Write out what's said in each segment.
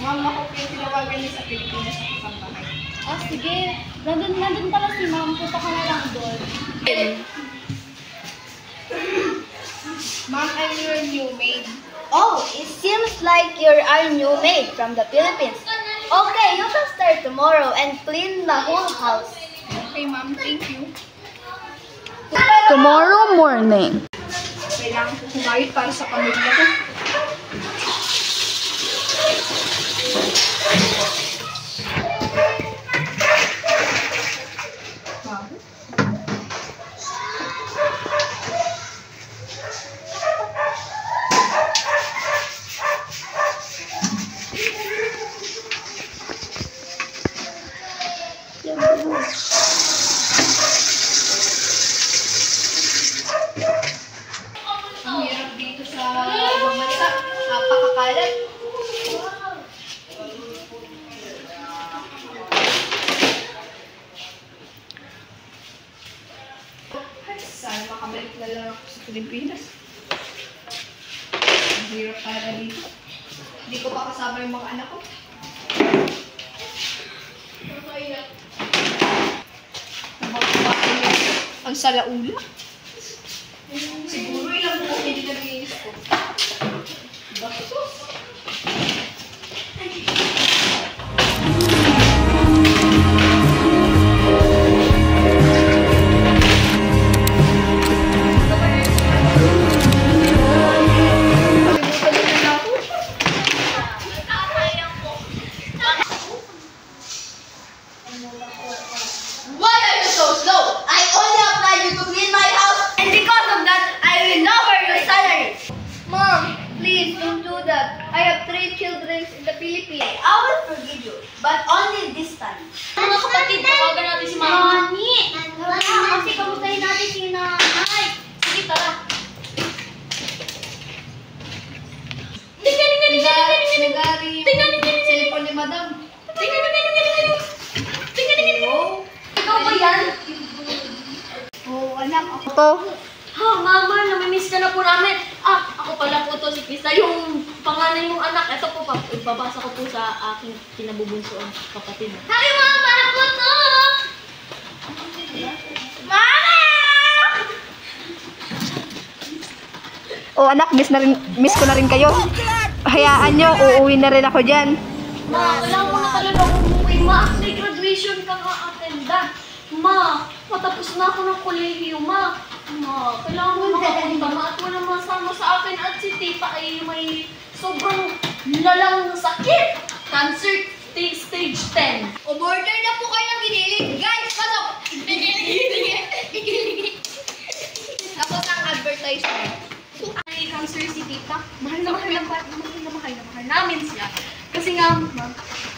Mama ko yung tinawagan niya sa Pilipinas sa kasambahay. Oh, sige. Nandun pala si ma'am. Punta ka na lang doon. Ma'am, I'm your new maid. Oh, it seems like you're our new maid from the Philippines. Okay, you can start tomorrow and clean the whole house. Okay, ma'am. Thank you. Tomorrow morning. Kailangan ko kumayot para sa pamilya ko. Ang hirap dito sa ibang bansa. Napakakalat. Sana makabalik na lang ako sa Pilipinas. Ang hirap para dito. Hindi ko pa kasama yung mga anak ko. Ang salaula. Siguro ilang buong hindi nag-iinis ko. Bastos. Why are you so slow? I only applied you to clean my house, and because of that, I will lower your salary. Mom, please don't do that. I have 3 children in the Philippines. I will forgive you, but only this time. Mga kapatid, tawagan natin si Mama. Mami! Kasi kamustahin natin si nanay. Sige, tara. Nagari cellphone ni Madam. Ikaw ba yan? Oo, anak. Ako. Ito. Ha, Mama, namimiss ka na po namin. Ako pala po to si Krista, yung panganay mong anak. Ito po, ibabasa ko po sa aking kinabubunsoang kapatid. Hi, Mama! Ako to! Mama! Oh, anak, miss ko na rin kayo. Hayaan nyo, uuwi na rin ako dyan. Ma, kailangan mo na talaga umuwi. Ma, may graduation ka ka-attenda. Ma, matapos na ako ng kolehiyo, Ma. Ma, kailangan mo makapunta, Ma. At walang masama sa akin. At si Tita ay may sobrang lalang na sakit. Cancer stage 10. Umorder na po kayo ng giniling. Guys, pasok! Tapos ang advertisement. May cancer si Tita. Mahal na mahal namin siya. Kasi nga, Ma,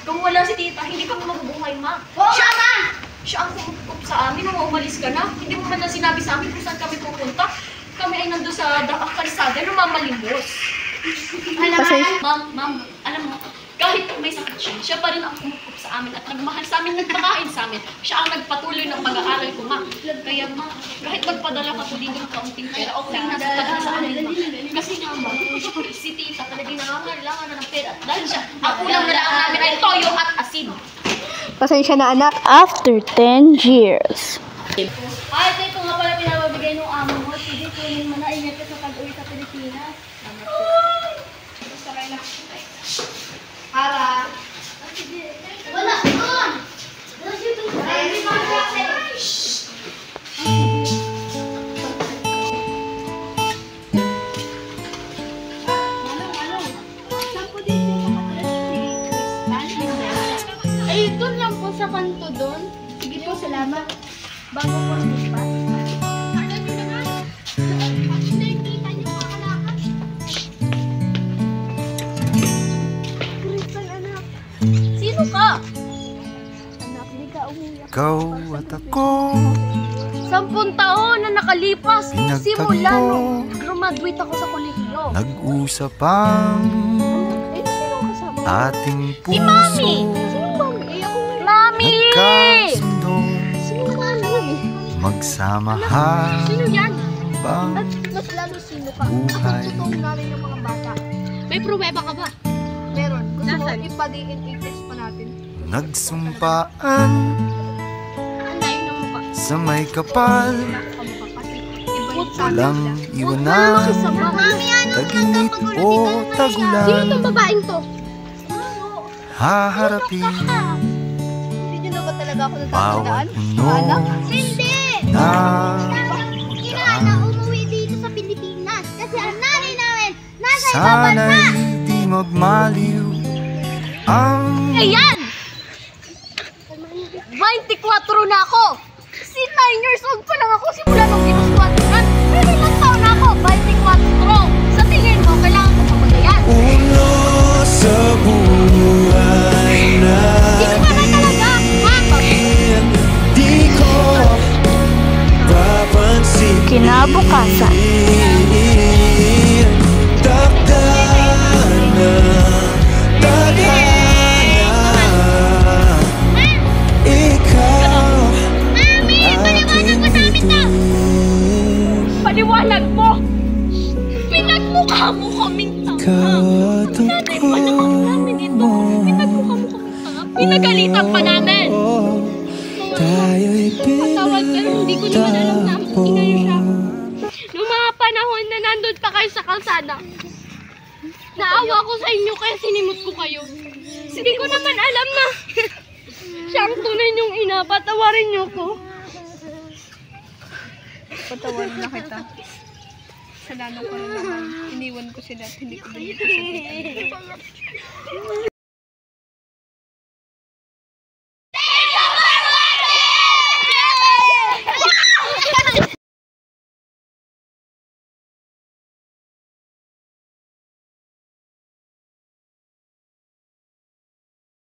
kung wala si Tita, hindi kami mabubuhay, Ma. Siya ma! Siya ang kumukup sa amin nung umalis ka na. Hindi mo man lang sinabi sa amin kung saan kami pupunta. kami ay nandun sa kalsada, lumamalimos. Pasensya. Ma'am, alam mo, kahit may sakit siya pa rin ang umukup sa amin at nagmahal sa amin, nagpakain sa amin. Siya ang nagpatuloy ng pag-aaral ko, ma. Kaya, ma, kahit magpadala ka po dito ng kaunting pera, okay na sa amin, ma. Kasi nga, ma, si tita talagang nangangailangan na ng pera. Dahil siya, ang ulam na lang namin ay toyo at asin. Pasensya na, anak. After 10 years. Ay, ito nga pala pinababigay ng amo mo. Sige, kunin mo na. Ingat ka sa pag-uwi sa Pilipinas. Para. Wala doon! Ay, doon lang po sa kanto doon. Sige po, salamat. Bago po lumipat. Sino ka? Ikaw at ako, 10 taon na nakalipas simula pinagtagpo, nung graduate ako sa kolehiyo. nag-usap ang Eh, sino kasama? ating puso. Si Mami! Sino Mami? Eh, ako nga. Mami! Nagkasundong Sino Mami? magsama Sino yan? habang At mas lalo sino ka? buhay. Totoo namin yung mga bata. May pruweba ka ba? Meron. Gusto mo ipa-DNA test pa natin? Nagsumpaan Ang layo ng mukha. sa may kapal, Kasi iba yung walang Mami, iwanan, ano? taginit o Sino tagulan, tong babaeng to? haharapin Hindi nyo na ba talaga ako bawat natatandaan? puno Anak? Hindi! na Kailangan umuwi dito sa Pilipinas. Kasi ang nanay namin nasa ibang bansa. sana'y di magmaliw ang Ayan! 24 na ako! Si 9 years old pa lang ako simula nung ginustuhan ko yan. Pero ilang taon na ako? 24! Sa tingin mo, kailangan ko pamagayan. ulo sa buhay na Di ko ba talaga? Ha? di ko papansin. Kinabukasan. Takda na tadhana, ikaw aking bituin. Paliwanag mo! Pinagmukha mo kaming tanga! Ikaw at Nanay pa naman namin ito! Pinagmukha mo kaming tanga! Pinagalitan pa namin! tayo'y Patawad ka lang, hindi ko naman alam na inayo siya. Noong mga panahon na nandun pa kayo sa kalsada, naawa ko sa inyo kaya sinimot ko kayo. Hindi ko naman alam na siya ang tunay niyong ina. Patawarin niyo ko. Patawad na kita. Kasalanan ko rin naman. Iniwan ko sila at hindi ko binigyan sa